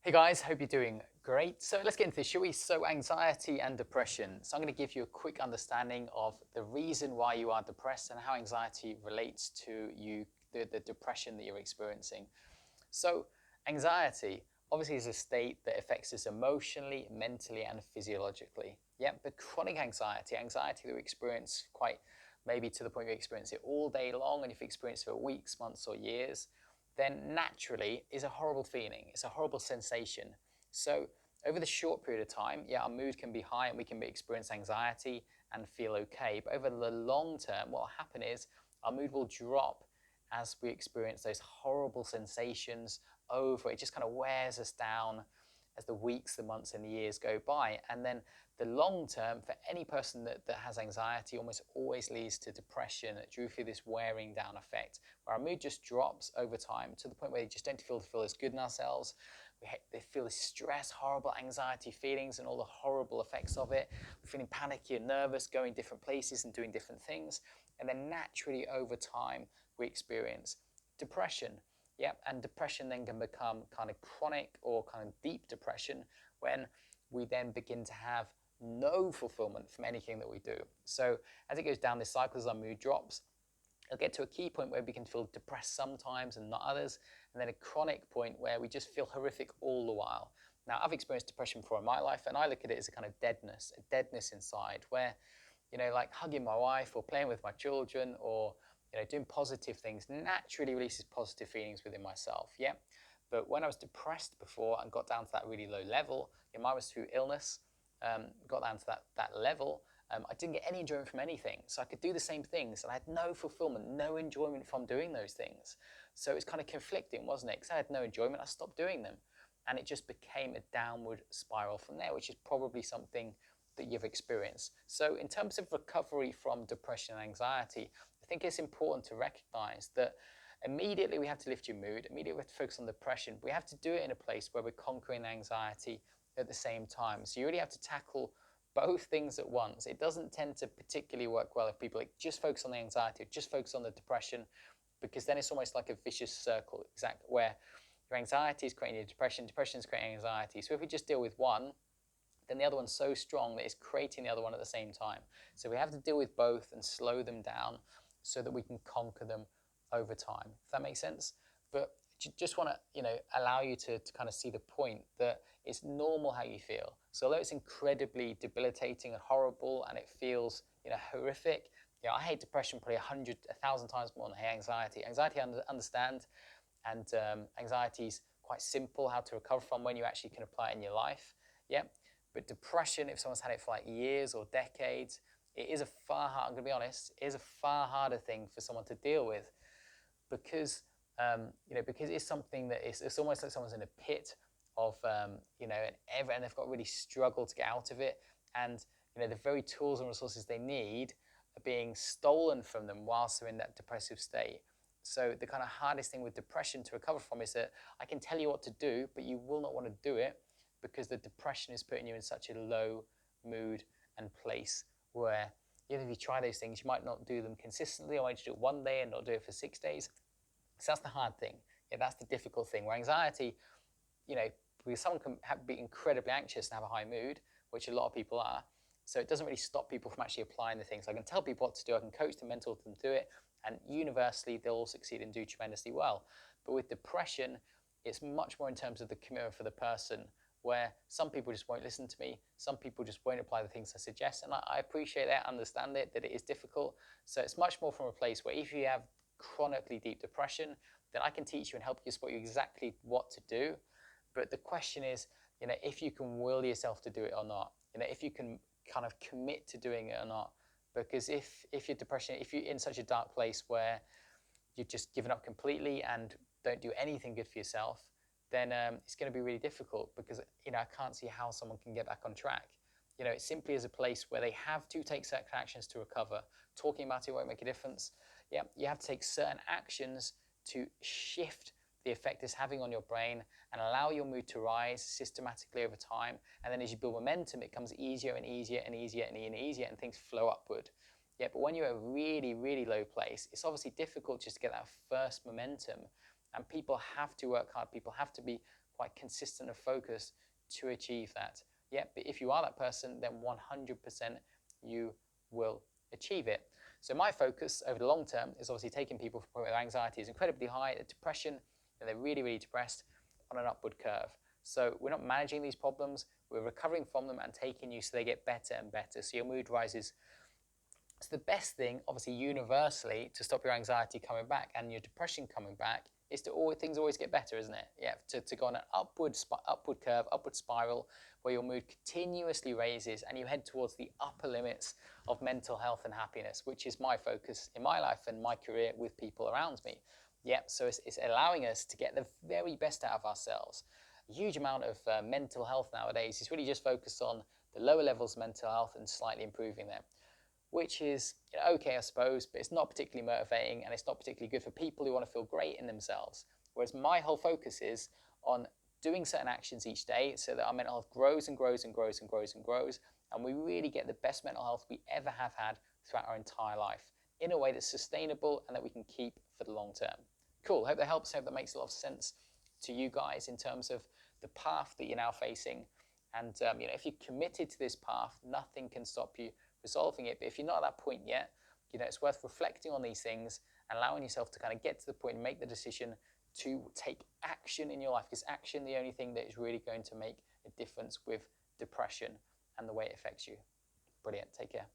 Hey guys, hope you're doing great. So let's get into this, shall we? So anxiety and depression. So I'm going to give you a quick understanding of the reason why you are depressed and how anxiety relates to the depression that you're experiencing. So anxiety obviously is a state that affects us emotionally, mentally, and physiologically. Yeah, but chronic anxiety that we experience quite maybe to the point we experience it all day long, and if you experience it for weeks, months, or years, then naturally is a horrible feeling. It's a horrible sensation. So over the short period of time, yeah, our mood can be high and we can experience anxiety and feel okay. But over the long term, what will happen is our mood will drop as we experience those horrible sensations over. It just kind of wears us down as the weeks, the months, and the years go by. And then the long term, for any person that has anxiety, almost always leads to depression due to this wearing down effect, where our mood just drops over time to the point where they just don't feel as good in ourselves. They feel this stress, horrible anxiety feelings, and all the horrible effects of it. We're feeling panicky and nervous, going different places and doing different things. And then naturally, over time, we experience depression. Yep, and depression then can become kind of chronic or kind of deep depression when we then begin to have no fulfillment from anything that we do. So as it goes down this cycle, as our mood drops, it'll get to a key point where we can feel depressed sometimes and not others, and then a chronic point where we just feel horrific all the while. Now, I've experienced depression before in my life, and I look at it as a kind of deadness inside, where, like hugging my wife or playing with my children or, doing positive things naturally releases positive feelings within myself. Yeah. But when I was depressed before and got down to that really low level, mine was through illness, got down to that level, I didn't get any enjoyment from anything. So I could do the same things and I had no fulfillment, no enjoyment from doing those things. So it's kind of conflicting, wasn't it? Because I had no enjoyment, I stopped doing them. And it just became a downward spiral from there, which is probably something that you've experienced. So in terms of recovery from depression and anxiety, I think it's important to recognize that immediately we have to lift your mood, immediately we have to focus on depression. We have to do it in a place where we're conquering anxiety at the same time. So you really have to tackle both things at once. It doesn't tend to particularly work well if people just focus on the anxiety, just focus on the depression, because then it's almost like a vicious circle, exactly, where your anxiety is creating your depression, depression is creating anxiety. So if we just deal with one, then the other one's so strong that it's creating the other one at the same time. So we have to deal with both and slow them down so that we can conquer them over time, if that makes sense. But just want to, allow you to kind of see the point that it's normal how you feel. So although it's incredibly debilitating and horrible and it feels, horrific, I hate depression probably 1,000 times more than I hate anxiety. Anxiety I understand, and anxiety is quite simple how to recover from when you actually can apply it in your life. Yeah. But depression, if someone's had it for like years or decades, it is a I'm going to be honest, it is a far harder thing for someone to deal with because, because it's something that it's almost like someone's in a pit of, and they've got really struggled to get out of it. And, the very tools and resources they need are being stolen from them whilst they're in that depressive state. So the kind of hardest thing with depression to recover from is that I can tell you what to do, but you will not want to do it because the depression is putting you in such a low mood and place where even if you try those things, you might not do them consistently, or might do it one day and not do it for 6 days. So that's the hard thing. Yeah, that's the difficult thing. Where anxiety, because someone can be incredibly anxious and have a high mood, which a lot of people are. So it doesn't really stop people from actually applying the things. I can tell people what to do. I can coach them, mentor them to do it, and universally they'll all succeed and do tremendously well. But with depression, it's much more in terms of the commitment for the person, where some people just won't listen to me, some people just won't apply the things I suggest, and I appreciate that, understand it, that it is difficult. So it's much more from a place where if you have chronically deep depression, then I can teach you and help you, support you exactly what to do. But the question is, if you can will yourself to do it or not, if you can kind of commit to doing it or not. Because if you're depression, if you're in such a dark place where you've just given up completely and don't do anything good for yourself, then it's going to be really difficult because, I can't see how someone can get back on track. It simply is a place where they have to take certain actions to recover. Talking about it won't make a difference. Yeah, you have to take certain actions to shift the effect it's having on your brain and allow your mood to rise systematically over time. And then as you build momentum, it becomes easier and easier and easier and easier and things flow upward. Yeah, but when you're at a really, really low place, it's obviously difficult just to get that first momentum. And people have to work hard. People have to be quite consistent and focused to achieve that. Yeah, but if you are that person, then 100% you will achieve it. So my focus over the long term is obviously taking people from a point where anxiety is incredibly high, depression, and they're really, really depressed, on an upward curve. So we're not managing these problems, we're recovering from them and taking you so they get better and better, so your mood rises. So the best thing, obviously universally, to stop your anxiety coming back and your depression coming back is to things always get better, isn't it? Yeah, to go on an upward curve, upward spiral, where your mood continuously raises and you head towards the upper limits of mental health and happiness, which is my focus in my life and my career with people around me. Yeah, so it's allowing us to get the very best out of ourselves. A huge amount of mental health nowadays is really just focused on the lower levels of mental health and slightly improving them, which is okay, I suppose, but it's not particularly motivating and it's not particularly good for people who want to feel great in themselves. Whereas my whole focus is on doing certain actions each day so that our mental health grows and grows and grows and grows and grows, and we really get the best mental health we ever have had throughout our entire life in a way that's sustainable and that we can keep for the long term. Cool, hope that helps, hope that makes a lot of sense to you guys in terms of the path that you're now facing. And if you're committed to this path, nothing can stop you resolving it. But if you're not at that point yet, it's worth reflecting on these things and allowing yourself to kind of get to the point and make the decision to take action in your life, because action the only thing that is really going to make a difference with depression and the way it affects you. Brilliant. Take care.